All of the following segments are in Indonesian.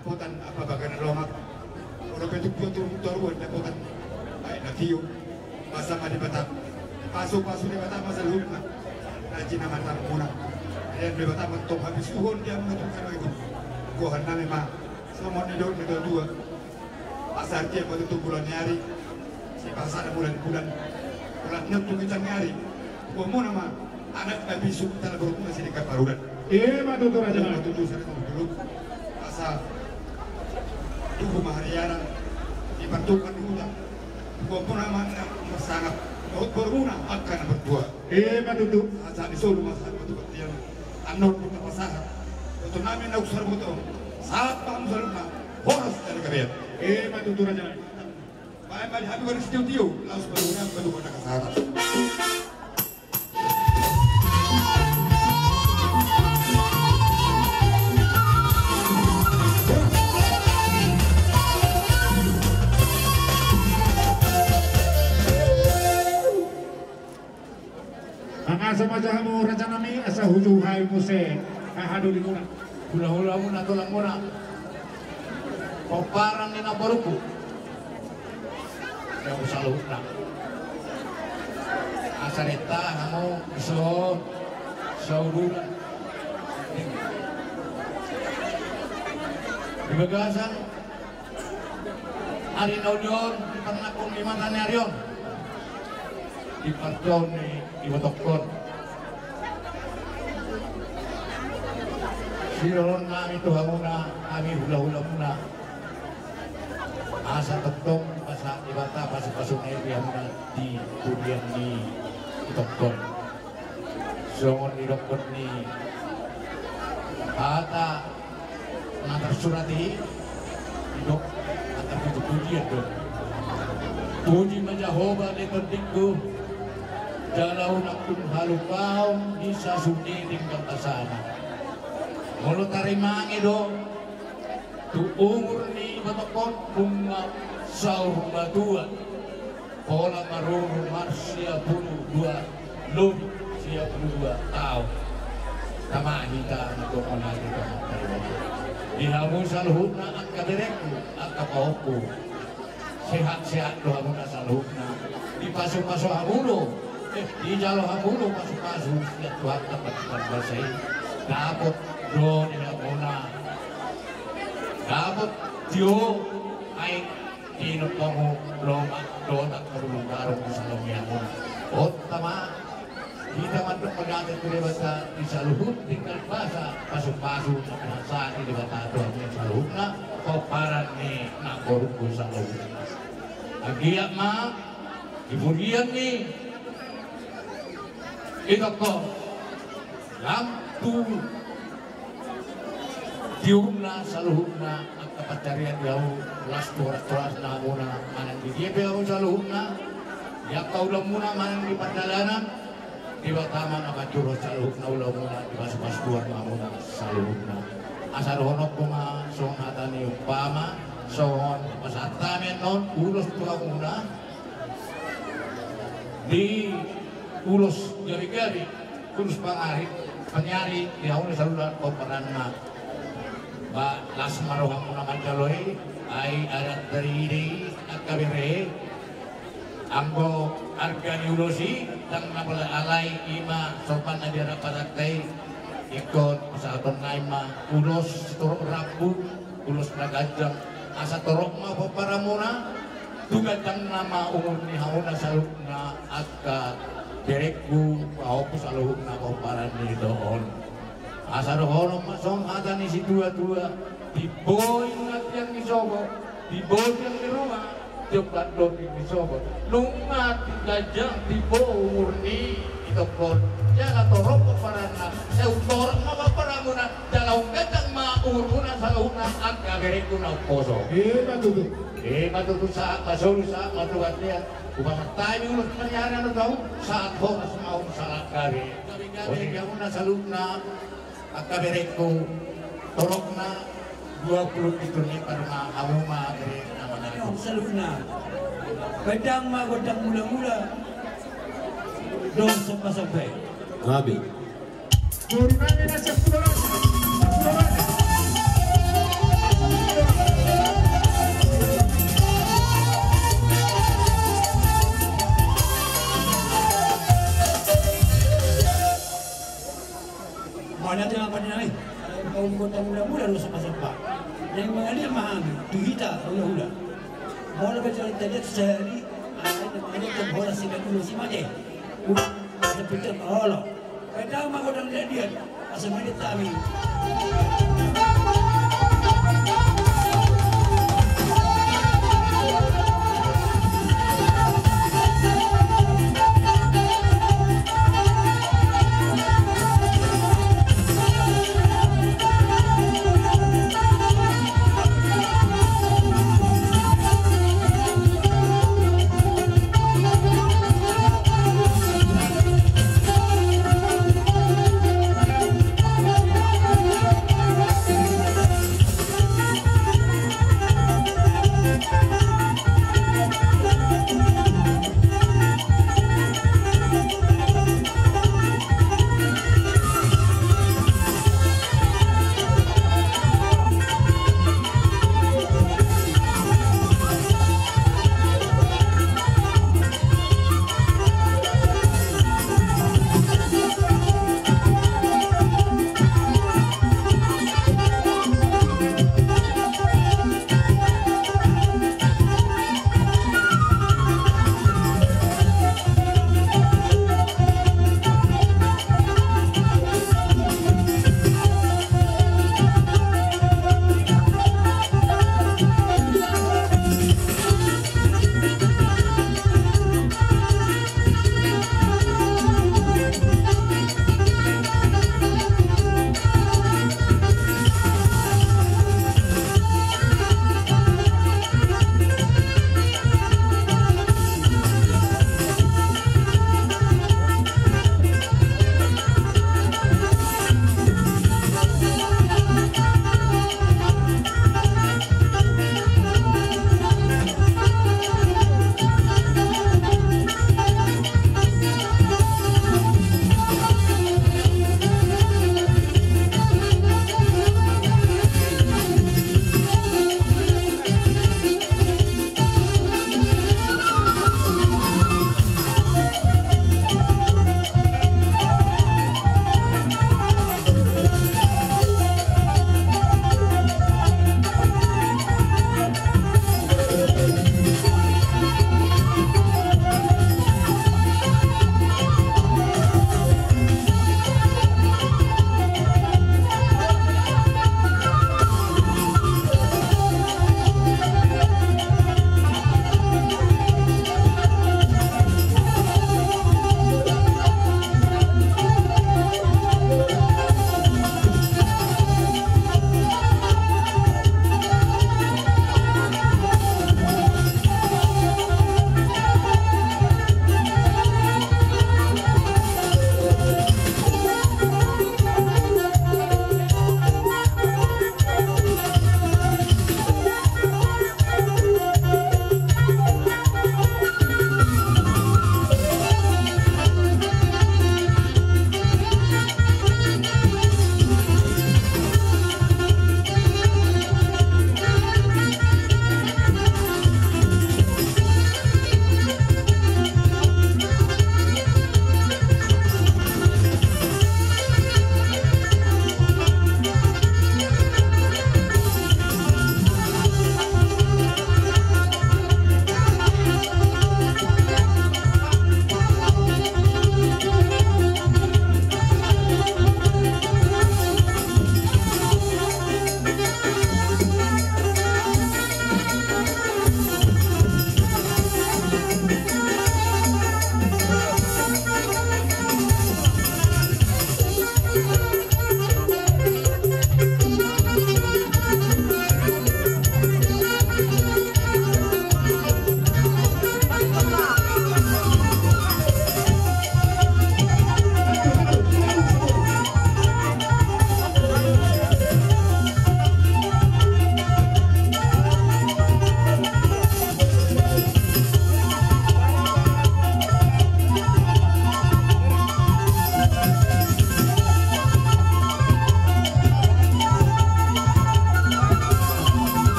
Naputan apa bagian lomak. Orang betul-betul turun naputan. Baik nakiyo. Masa di Batam. Pasok-pasok di Batam masa lupa. Naji nama muna. Dan di Batam untuk habis uhun dia menentukan itu. Kuhan nama mah. Semua hidup negara dua. Pasar dia betul bulan hari. Si pasar bulan-bulan. Bulan 6 kita hari. Gua mau nama anak habis kita berhubungan sini ke Parudan. Matutur aja lah. Matutur saya dulu. Pasar. Tubuh Mahariana dibantukan di hutan. Gua pun nama sangat berguna akan berdua. Matutur. Saat disuruh masalah betul dia anor kita pasar. Untuk nama nak usar betul. Saat paham salutna horas dari kabinet. Matutur aja lah. Baik habis baru studio langsung berguna betul pada kesehatan. Asa majahamu rajanami asa huju hai muse hadu di muna. Hula-hula muna tulang muna. Koparan ni nabaruku. Yang usaluhna. Asa neta kamu isod saudulan. Di bagasan hari naudion pernah kong limatan arion. Di parton ni iwatokon. Siron nami Tuhan muna, kami hula-hula muna. Asa tetong pasang di bata pasuk-pasuk dia muna di kudian di tokon. Songon di dokon ni kata nantar surati di dok antar itu kudian dok. Puji majahoba di terdinggu. Jalau nakun halukau bisa sudi tinggal tasana. Mulu tarimangi do, tu umur ni batokon bunga saur badua. Pola maruru marsia puluh dua, lum sia puluh dua tahun. Tama hita nato onari kamatay. Dihamu salhuna ang kabirekku, ang kapauku. Sehat-sehat do hamu na salhuna. Dipasok-pasok hamulo. Di jalo hamulo pasok-pasok ya Tuhan dapat berbasai. Dapat do nila muna. Dapat Dio ay tinutongo loma do at karulong-karong sa lumia muna. O tama, kita man doon pag-atin ko rin basta isaluhut tinggal basa pasok-pasok sa pinasaan ni Libatado ang isaluhut na o parang ni nakorong ko sa lumia. Agiyak ma, iburiyan ni ito ko lampu diumna sa luhut na ang kapatarian yaw las turas na muna manang di dia yaw sa luhut na yakaw lang muna manang di pandalanan di ba tama na katuros sa luhut na ulaw muna di ba sa paskuar na muna sa luhut na asal honok ko nga soong hatan ni upama soon pasatamin noon ulos tuwa muna di ulos gari-gari ulos panyari di haun sa lulan o paran na ba las maruhang mo naman kaloy ay arat dari at kabire ambo argani ulosi tang napala alay ima sopan na dira paratay ikot sa aton na ima ulos turok rabu ulos na gajang asa turok ma po para muna tugatang nama umur ni haun na saluk na agka direkku ako po sa luhog na komparan ni doon. Asa doon masong hata ni si dua-dua di boy ngat yang isobo di boy yang di rumah jeblat doon di isobo lungat di gajang di boy ni ito kon jangan torok komparan na seutorok na papara muna jalaw gajang maur muna sa luhog na agka direkku na poso matutup saat pasol saat matugat niya upang tayo ulos nangyari ano daw saat horas mau salat kari yang una salud na at kabirek ko torok na 20 ito ni para maamu maagri na manalo salud na kadang magodang mula-mula doon sa pasabay Gabi Turunannya nasa pulau hula dosa pasal pak. Yang mengalir mahami duita hula. Bola berjalan tadi sehari ada mengalir bola sikat dulu si made. Seperti Allah. Kadang mah kodang dia asal menit kami.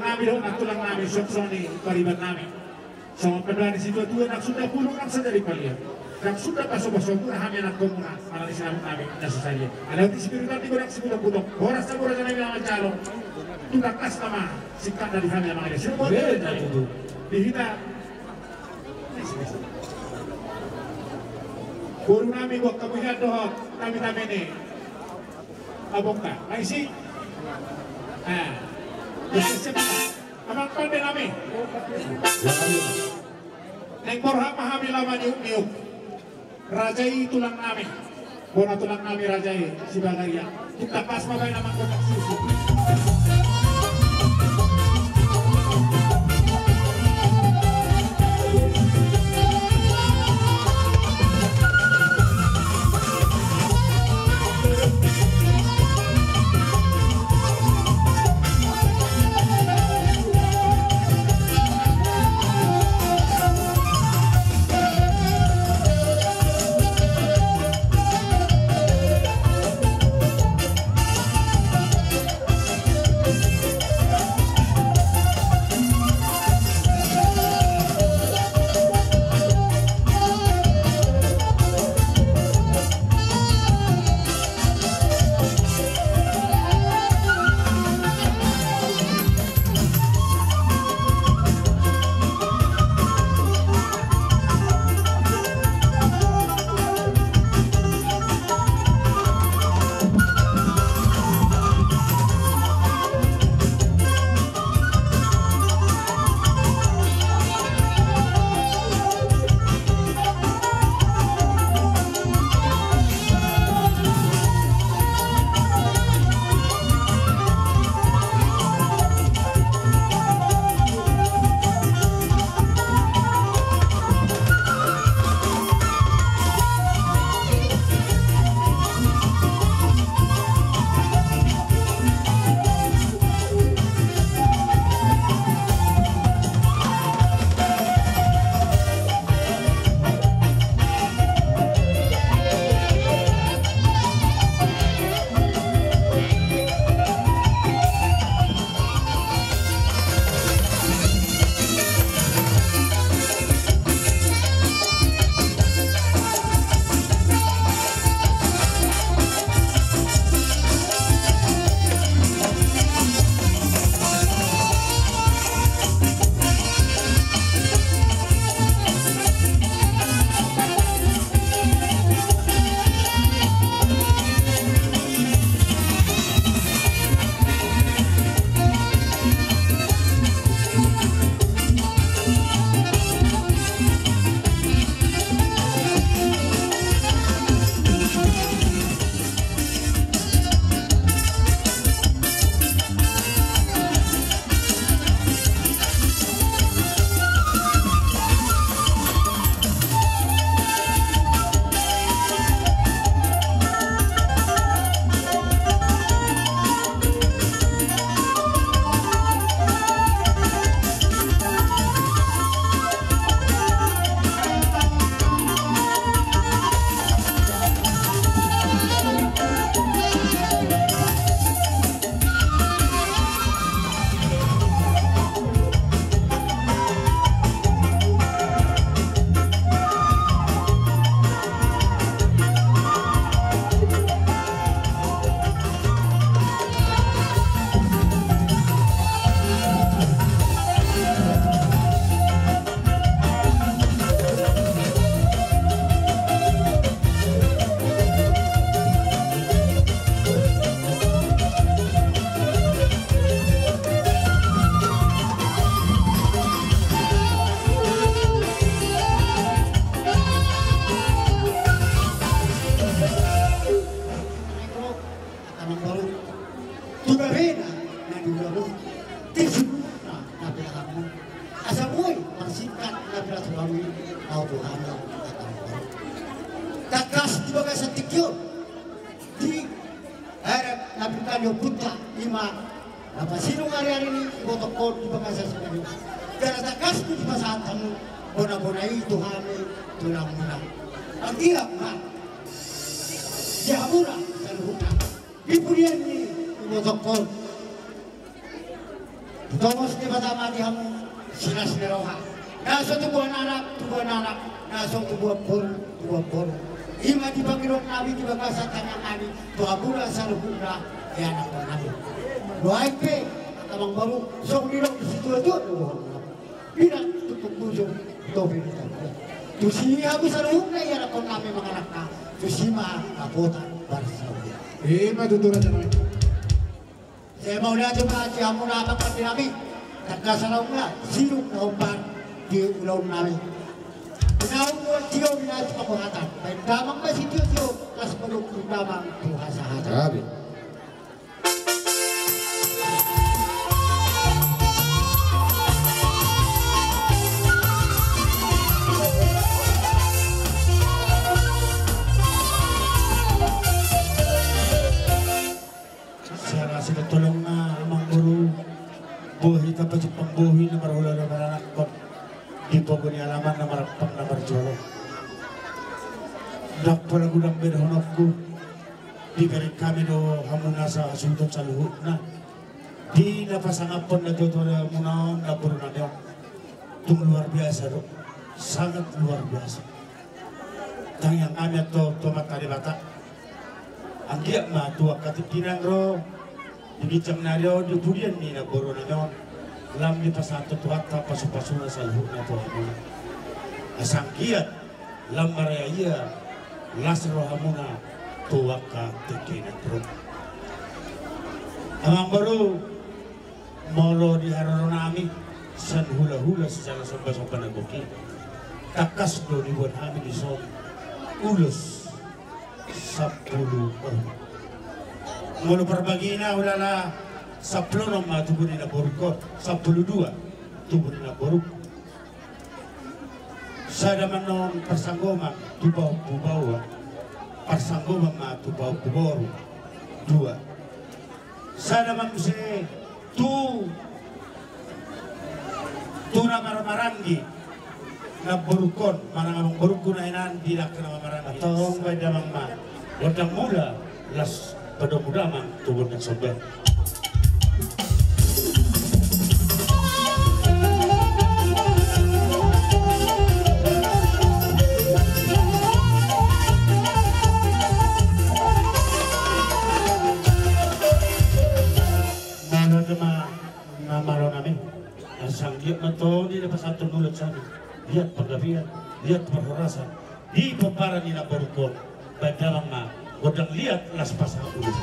nami do natulang nami soksoni paribat nami. Sama pendana situ tuan nak sudah puluh nak saja dipalian. Nak sudah pasok-pasok pun kami nak komuna malah di sana nami nasi saja. Ada di spiritual di korak sepuluh putok. Boras sabora jangan yang calon. Tudak kastama sikap dari kami yang ada. Semua beda itu. Dihita. Guru nami buat kemudian doh kami ini. Abongka, aisi. Amang pandai nami. Neng borha pahami lama niuk-niuk. Rajai tulang nami. Bona tulang nami rajai si Bagaria. Kita pas magai nama kotak susu. Kakas di bagai setikyo di harap nabikan yo putra lima apa sinung hari ini protokol di bagai setikyo karena takas di pasal tamu bona itu hame tulang munang atia mak jamura seluruhnya di punya ini protokol Tomos di pertama di hamu sinas neroha. Naso tubuh anak, naso tubuh pur. Ima di pangilok nabi di bagasa tanyang nabi, tu abura saluhuna ya anak nabi. Doai pe, tamang baru sok nilok di situ aja. Bilang tutup bujung, topi kita. Tu sini aku saluhuna ya anak nabi menganakna. Tu sima kapota barsa. Ima tuturan nabi. Saya mau lihat coba jamu apa kan nabi. Takkan salah siruk naumpan di ulang nabi. Naum buat tio minat kekuatan. Dan damang masih tio las peluk damang tuhasa hati. Saya kasih tolong na amang guru. Buhi tapos pangbuhi na marahula na maranak ko. Di po ko nialaman na marapang na marjolo. Dakpala gudang berhonok ko. Di karit kami do hamuna sa asunto sa luhut na. Di napasangapon na doon na muna na puro na niyo. Itong luar biasa do. Sangat luar biasa. Tangyang kami ito tumatari bata. Ang giyak matuwa katikinan ro. Digicam na rin, di pulian ni na boro na niyo. Lam di pasato tuhat ta pasu-pasu na sa luhut na to hamuna. Asang kiat, lam maraya lasro hamuna tuwak ka tikinan ro. Amang baru molo di hararo nami san hula-hula secara somba-somba na buki. Takas do di buat kami di son ulos 10 orang. Mulu perbagi na ulala 10 nama tubuh na borukot, 12 tubuh na boruk. Sada manon persanggoman tubaw bubawa, persanggoman ma tubaw buboru 2. Sada man se tu nama marangi na borukon, manang borukon na inan tidak kena marangi. Tong bay damang ma, wadang mula las pada muda man tubuh na sobat. Namaro namin, asang lihat mato di lepas satu mulut sana, lihat penggabian, lihat perhorasan, di pemparan ina borukon, badalang ma, godang lihat las pasang ulis.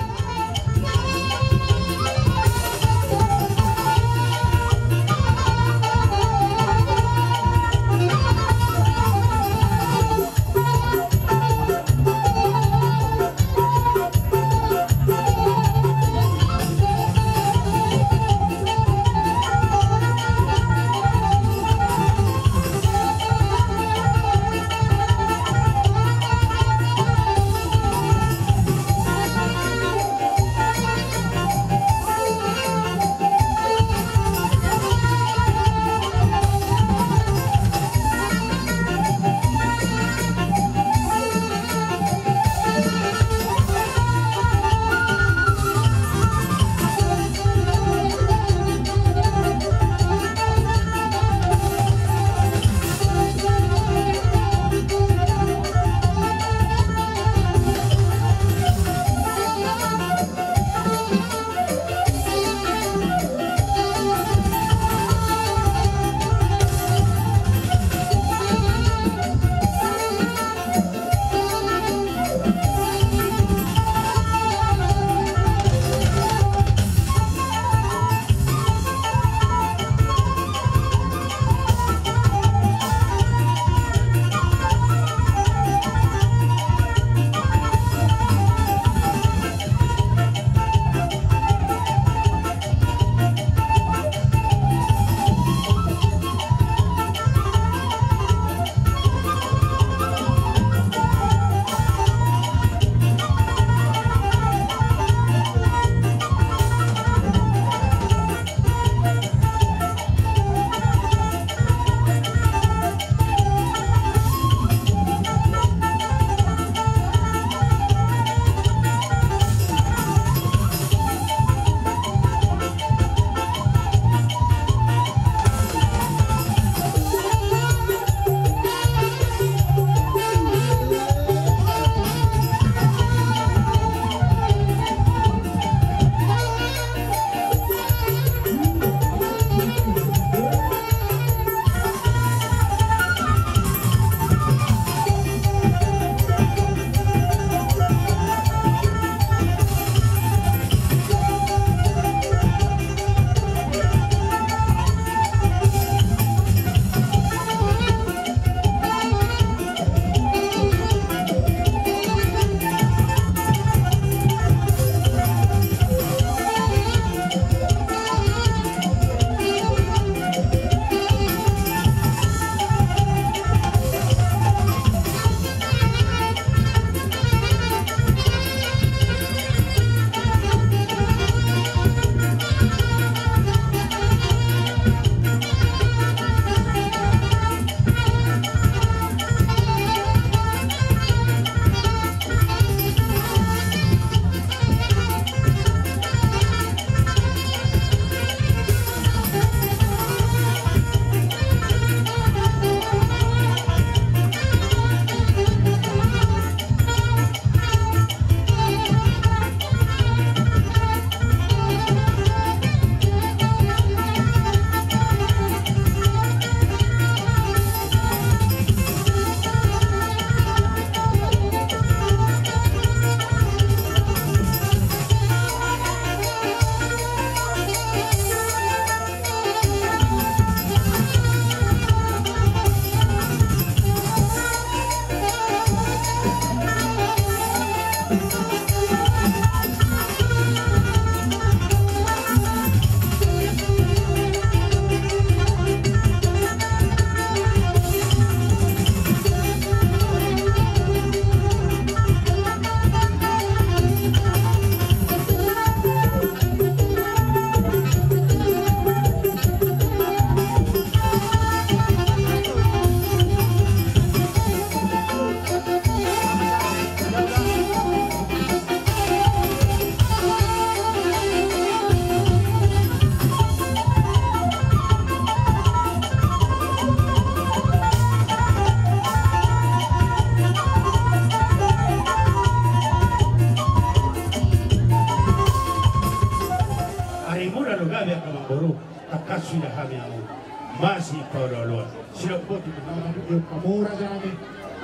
si Pololo. Sila po dito. Yung pamura dyan namin.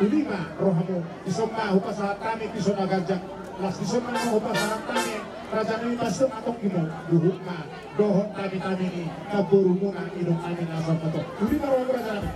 Ulima, rohamo. Isoma, hupas sa hatami, piso na gajak. Las isoma na hupas sa hatami. Raja namin pasok atong imo. Duhuk na. Dohon kami ni. Kaburu muna inong amin nasa pato. Ulima, rohamo raja namin.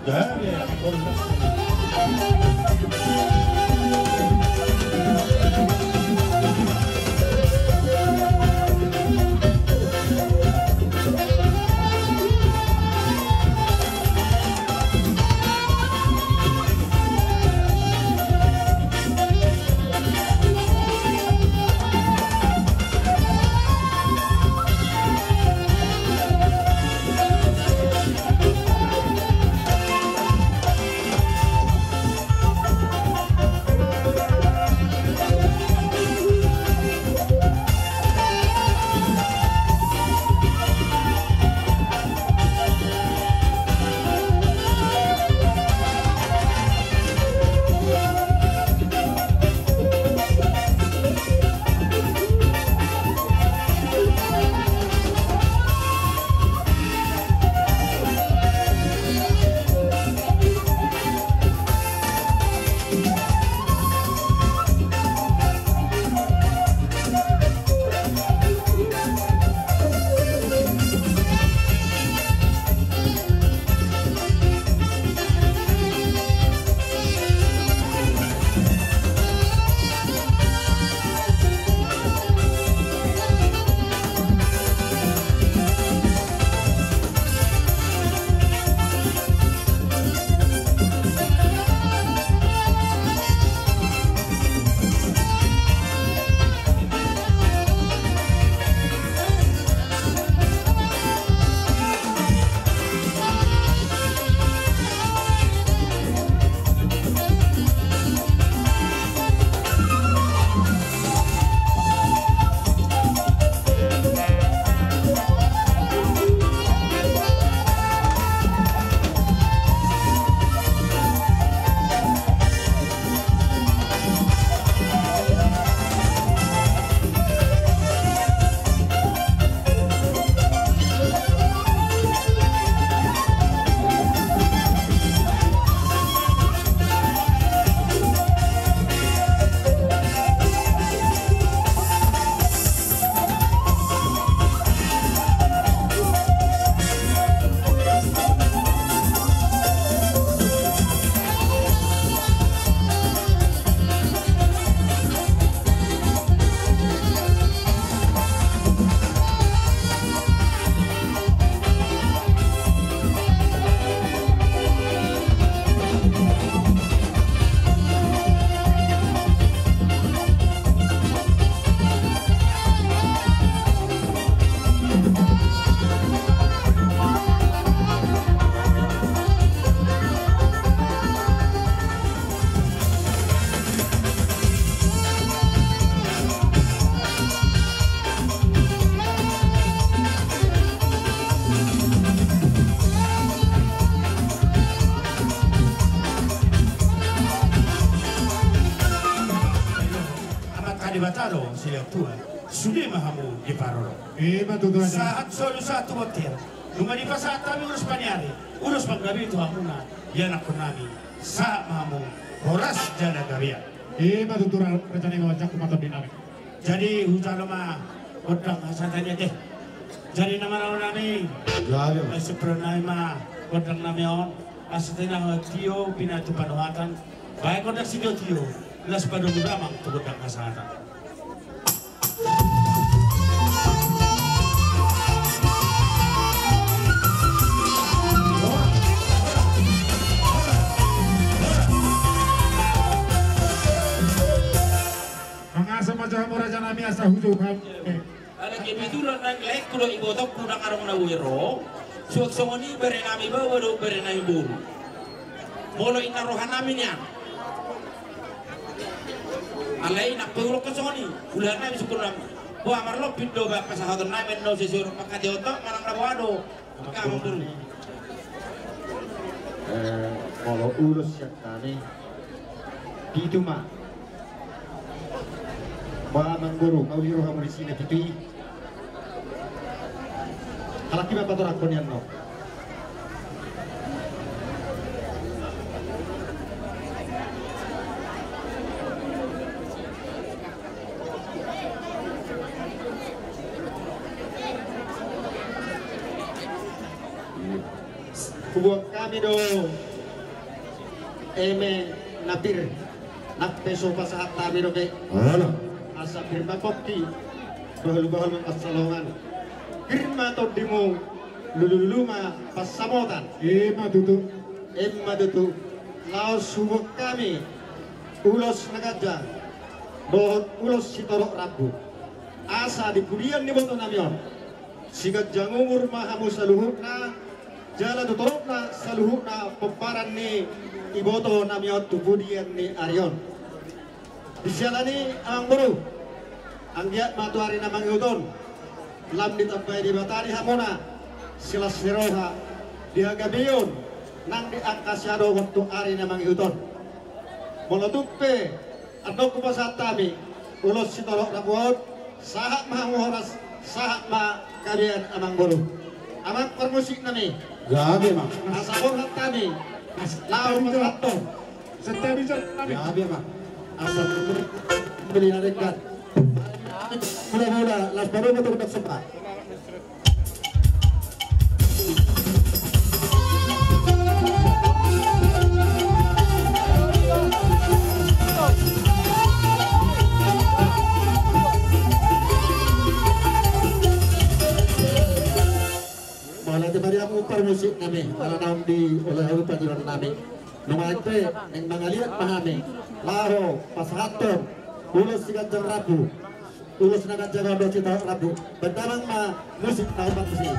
Batalo sila tua sudah mahamu di parolo. Matutuwa dyan. Saat solo satu hotel. Lumani pa sa kami urus panyari. Urus paggabi ito hamuna. Yan ako nami. Sa mahamu oras jana gabiya. Matutuwa rencana yang wajah kumatabi namin. Jadi hujan lama kodang hasananya deh. Jadi nama namin. Grabe. Ay sepro namin ma kodang namin on. Asatin ang tiyo pinatu panuhatan. Baik kodang si tiyo. Las padung ramang tugodang kasatan. Raja nami asa hujo kam. Ada kebetulan nang lek kulo ibotok kuda karong na wiro. Suwag songoni bere nami bawa do bere nami buru. Molo ina rohan nami niya. Alay nak pulok ke songoni. Ulah nami sukulam. Bo amar lo pindo ba pasahadon nami no sesuro pakade otok marang labado. Kamu buru. Kalau urus yang kami itu mah Baman guru mau hiro kamu di sini pipi. Halaki ba pator akon yan no. Kubuat kami do eme napir nakpeso pasahat kami do ke asa firma kokti bahul-bahul mengkasalongan firma todimu lululuma pasamotan Ema tutu. laos subuk kami ulos nagaja bohot ulos sitorok rabu asa di pudian ni boto namion sigat jangumur mahamu saluhukna jala tutorokna saluhukna peparan ni iboto namion tubudian ni arion disyalani ang buru anggiat matuari namang iuton lam ditambay di batari hamona silas siroha dihagabiyon nang diangkasyado waktu ari namang iuton molotupe atau kupasatami ulos sitorok rabuot sahak mahanguhoras sahak ma kalian amang buru amang permusik nami Gabi mak. asabor hat kami lau masato Setiap bisa kami. gabi mak asal beli nadekat mula-mula las baru betul sempat malah tadi aku musik kami malah naum di oleh aku pelajaran kami nungante yang mengaliat pahami laho pasahator ulus sikat jam rabu ulus naga jaga do cita rabu bentarang ma musik tahu musik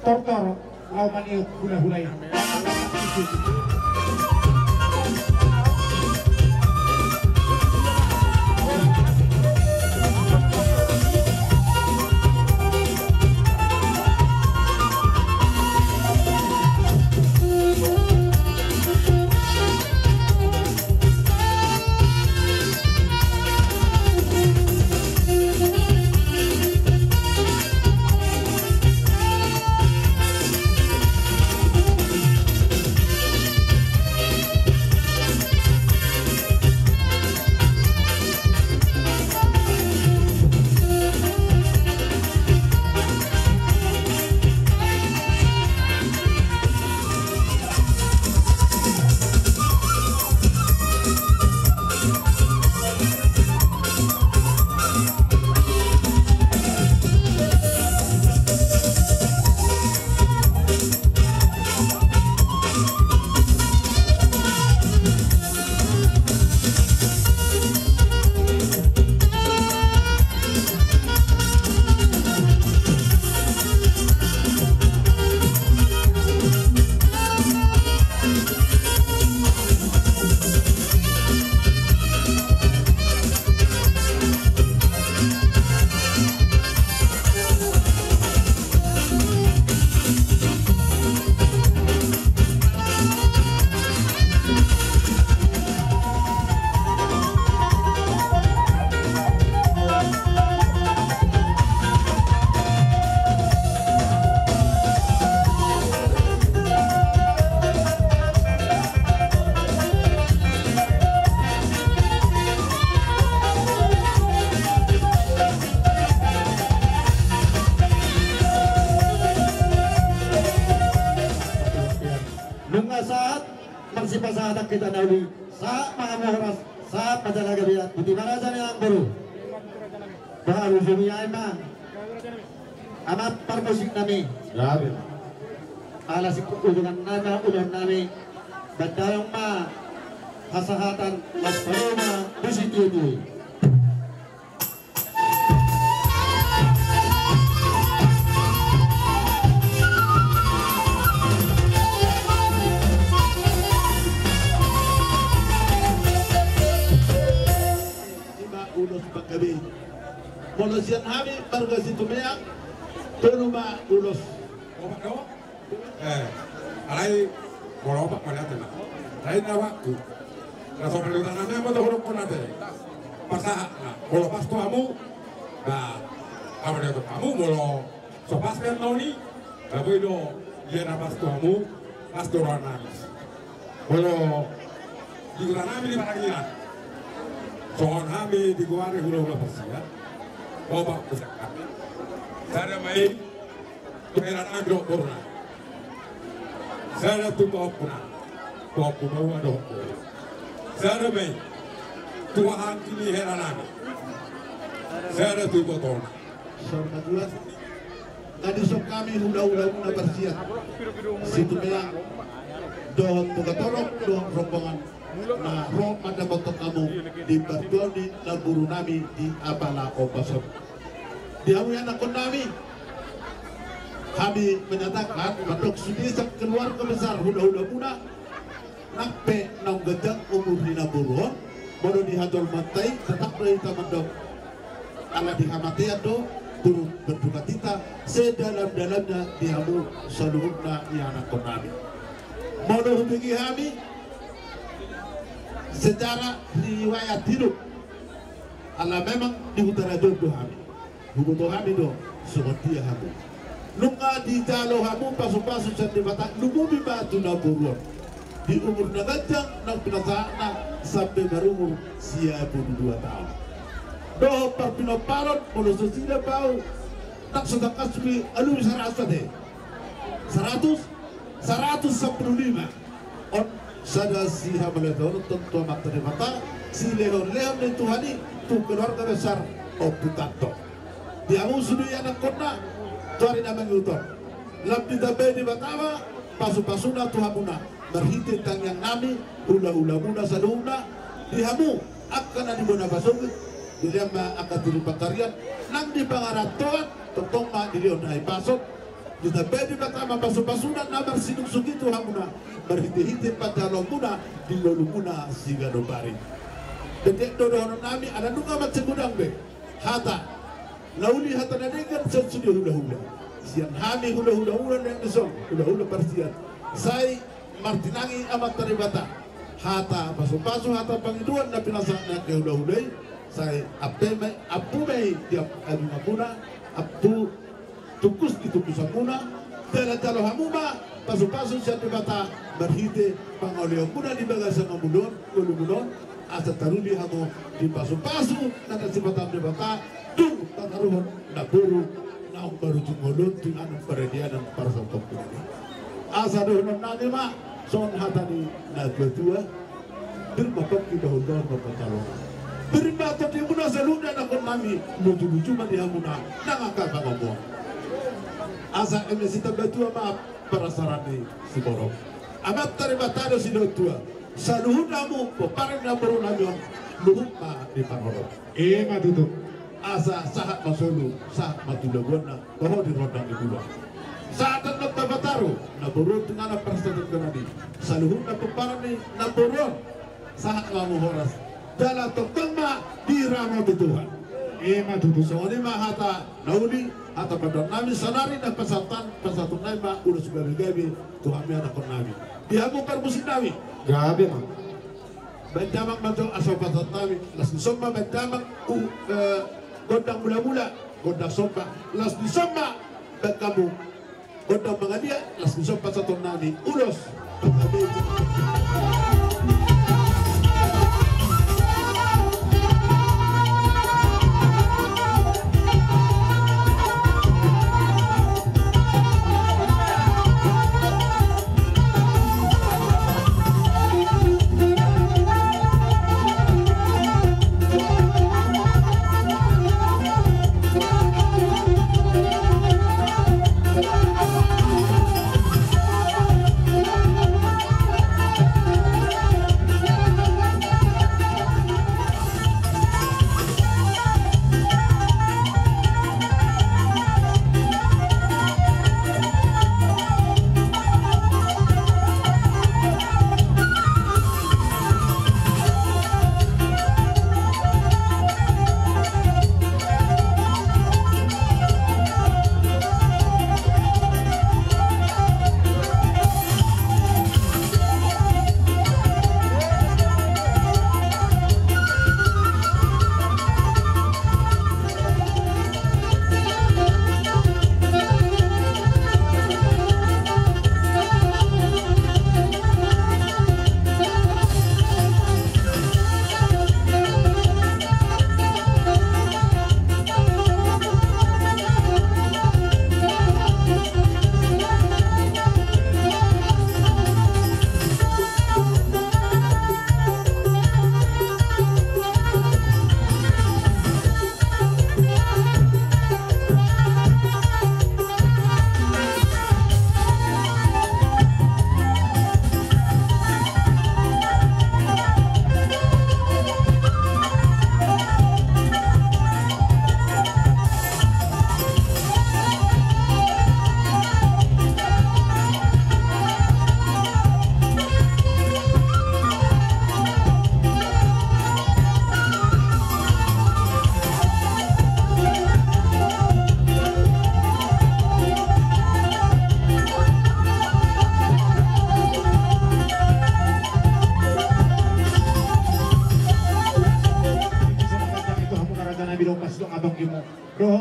Tortor laumani hula-hulay. kita nauli sa mga oras sa padalagabiat buti marasan yang baru baru sumiyay man amat parmusik nami grabe alas ikutulungan nana ulan nami badayang ma kasahatan mas paloma positif ulos paggabi. Mula siyan kami, barga si Tumayang, tuluma ulos. Opak daw? Alay, mula opak mo natin na. Alay na waktu. Nasa palitan namin, matahulog ko natin. Pasaha na, mula pasto kamu, na, kamu na ito kamu, mula so pasper na ni, kamu ito, yan na pasto kamu, pasto ron namin. Mula, di ko na namin di panagilan. Sohon kami di guari hula-hula persia, obat besar kami. Saya main pengeran agro corona. Saya tu pokoknya, pokoknya ada pokok. Saya main Tuhan kini heran kami. Saya tu botol. Sorma jelas. Tadi sok kami hula-hula persia. Situ bilang doon tugatorok, doon rombongan. Nah, roh pada bentuk kamu di Bardoni Laburu nami di Abala Opasok. Di awian akun kami menyatakan mandok sudisa keluarga besar hula-hula muda nakpe nang gedang umur di Laburu bodo dihajar matai tetap dari mandok ala dihamatian do turut berduka cita sedalam-dalamnya dihamu seluruhnya yang akun kami bodo hubungi kami secara riwayat hidup Allah memang di utara jodoh kami hukum kami do seperti kamu nunga di jalo kamu pasu-pasu di batak nunggu di batu naburuan di umur nagajang nang pinasana sampai berumur 52 tahun do perpinoparon mulu sesida bau tak sedang kasbi alu sarasa deh 115 on sada si hamaledor tentu amat terima si leon-leon dan Tuhani tu keluarga besar Oputato dia musuh dia anak kota tuari nama ngutor lebih tabe di Batawa pasu-pasuna Tuhamuna berhiti tangyang nami ula-ula muna saluna dihamu akan di bona basog dilema akan di Patarian nang di pangaratoan totoma di leon ay pasok di tabe di Batawa pasu-pasuna nabar sinung sugi Tuhamuna berhiti-hiti pada lomuna di lolumuna siga dobari. Dedek dodohon nami ada nunga macam gudang be. Hata lauli hata nadegan sesudah hula-hula. Sian hami hula-hula yang disong hula-hula persian. Sai martinangi amat teribata. Hata pasu-pasu hata pangiduan na pinasakna ke hula-hulai. Sai apu mei tiap adu mapuna apu tukus kusakuna. Tala-tala hamuma pasu-pasu siya di bata berhiti pangoliong muna di bagasa ngomulon kulumulon asa taruli hamo di pasu-pasu nata si bata di bata dung tataruhon naburu naong baru jungolon ting anong peredianan para sa topuni asa doon nani ma son hatani na dua bermatok di dahon-dahon berpatalongan bermatok di muna saluna na kon nami lucu-lucu man di hamuna nangakaka ngomong asa emesita batua maaf para sarani si borok amat taribatado si dotua saluhun namu peparang na baru nanyon luhut ma di panorok matutup asa sahat masulu sahat matulaguan na bahwa di rodang di bulan saat ang nagtabataro na baru dengan na perasaan kanadi saluhun na peparang ni na baru sahat mamu horas dala tokang ma di ramo di Tuhan matutup so ni mahata nauli atau pada nami sanari dan pesatun nami mak udah sebagai gabi Tuhan mi anak nami dia bukan musik nami gabi mah benjamak macam asal pesatun nami las disomba benjamak gondang mula-mula gondang somba las disomba bekamu gondang mengadia las disomba pesatun nami ulos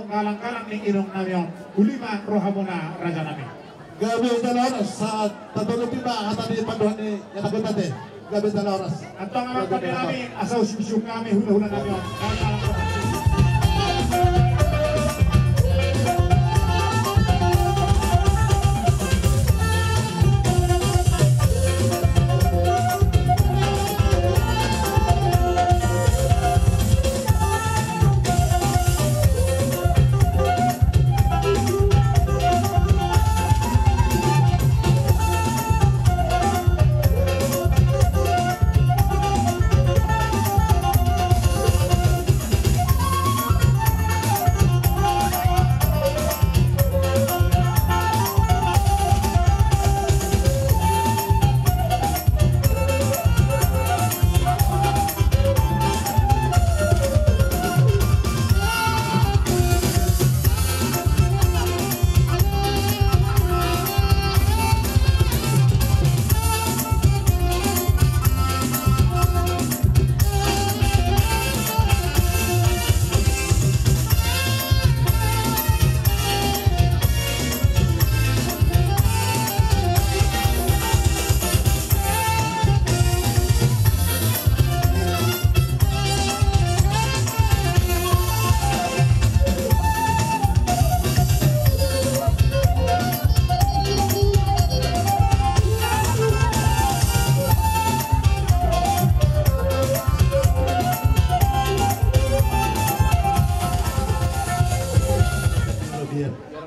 kalang-kalang ni Inong Namion Ulima Rohamuna Raja Nami. Gabi dalam oras saat tatulog tiba at di panduan ni yang nagutate. Gabi dalam oras. At ang mga pati kami, asaw simisyo kami, hula-hula Namion. Kalang-kalang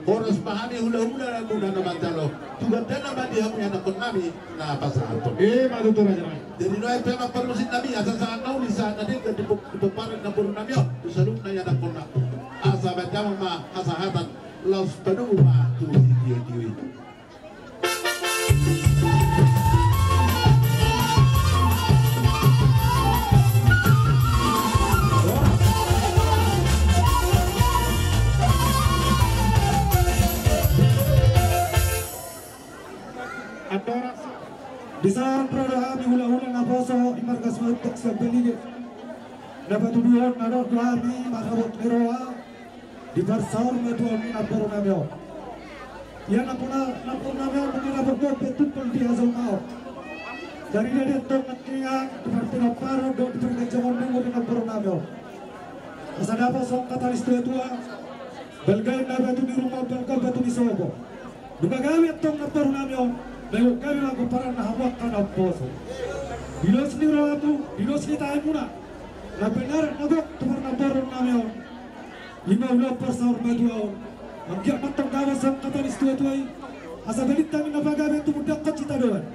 Boros pahami hula-hula muna naman talo. Juga dana ba dia punya nakon nami na pasahaton. matuto Raja Nami. Jadi no ay pema parusin nami asa sa anaw ni sa nadi ka dipuparan na puro nami. Tusaluk na yan nakon na. Asa ba jamang ma kasahatan laus padu ma tu diyo. Bisan prada kami hula-hula na poso imarkas malutok sa peligid. Napatuduhan na doon kami makabot ni Roa di Barsaur metuan ni Naporo Namyo. Yan na po namin mungkin nabagod petupol di Hazal Mao. Dari dia ditong at kiyang pinaparo doon di Pergajamon Mungo di Naporo Namyo. Masada po sa katalis tua belgay na beto ni rumah belgay beto ni Sobo. Dumagawit tong Naporo Namyo. Bayo kami lagu para nahawak ka ng poso. Bilos ni Rawabu, bilos ni tayo muna. Na benar nagok tumar na baron namin. 5% medyo. Magyak matang gawas ang katalis tuwa-tuway. Asa balit namin na pagawin tumudak ka cita doon.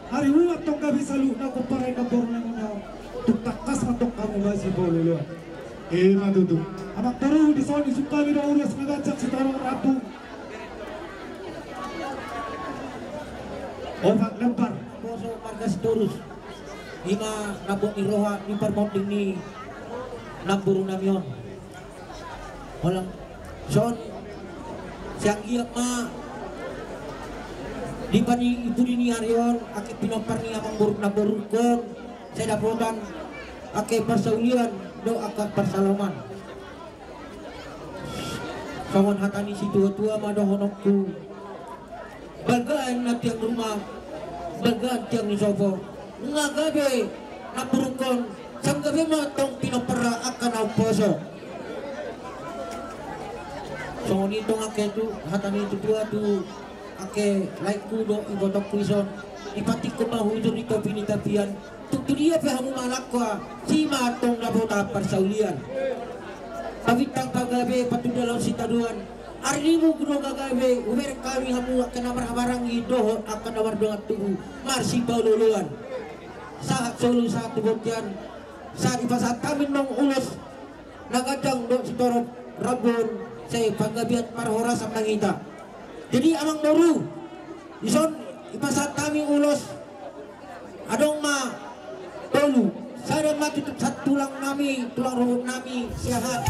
Hari uwat tong gabi salu na kumparay na baron namin. Tutakas matok kamu masih boleh. Matuto. Amak taruh di sana suka mina ulas ngajak si tarong rabu. Obat lempar Poso Margas Turus Ima nabot ni Roha ni permounting ni Namburu Namyon walang son siang giyak ma di pani ibu ni harion akit pinopar ni amang buruk naburukon saya dapotan akit persaulian do akak persaloman kawan hatani si tua-tua madohonokku bagaan na tiang rumah bagaan tiang ni sopo nga gabi napurukon sang gabi mo itong pinapara akan ang poso so nito nga keto hatan ito dua tu ake like kudo ibotok kuison ipatik ko mahudo nito pinitapian tutulia pa hamu malakwa si matong nabota parsaulian pabitang kagabi patudalaw si taduan hari mo kuno kagabi umer kami hamu akan namar-hamarang idohon akan namar dengan tubuh marsi paululuan saat solo saat tubutyan saat ipasat kami nong ulos nagadang do si torop rabon say paggabiat para horas ang nangita jadi amang moru ison ipasat kami ulos adong ma tolu sada matutup sat tulang nami tulang ruhut nami siahat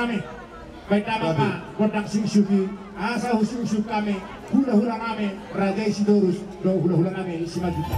nami. Baik nama kodang sing syuki, asa husyuk kami, hula-hula nami, Raja Isidorus, do hula-hula nami si Majita.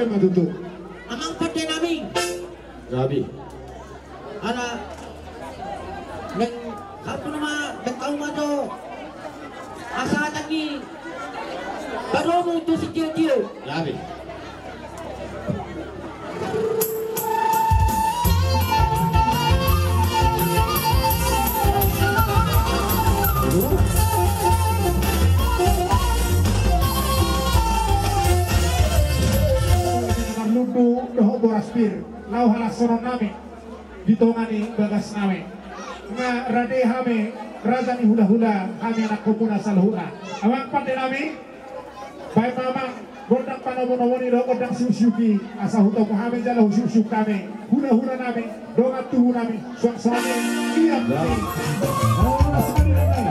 Matutu. Amang pati namin. Gabi. Ana neng satu nama betau mato asa lagi baru mo itu si Tio. Gabi. Doho boraspir, lau halas soron nami, ditongani bagas nami. Nga rade hame, raja ni hula-hula, hame anak komuna salhula. Awang pande nami, baik mamang, gondang panamonawoni do gondang siusiuki, asa hutau hame jala husiusuk kami, hula-hula nami, dongat tuhu nami, suang-suangnya, iya putih. Oh, nasikali nami.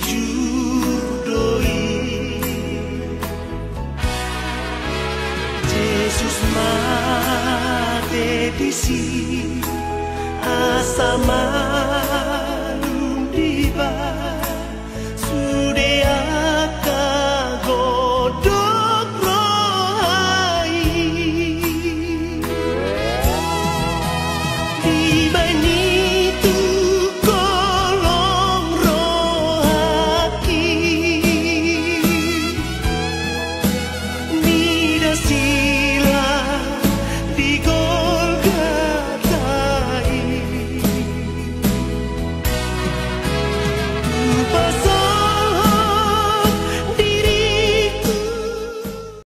jurdoi Jesus mate disi asama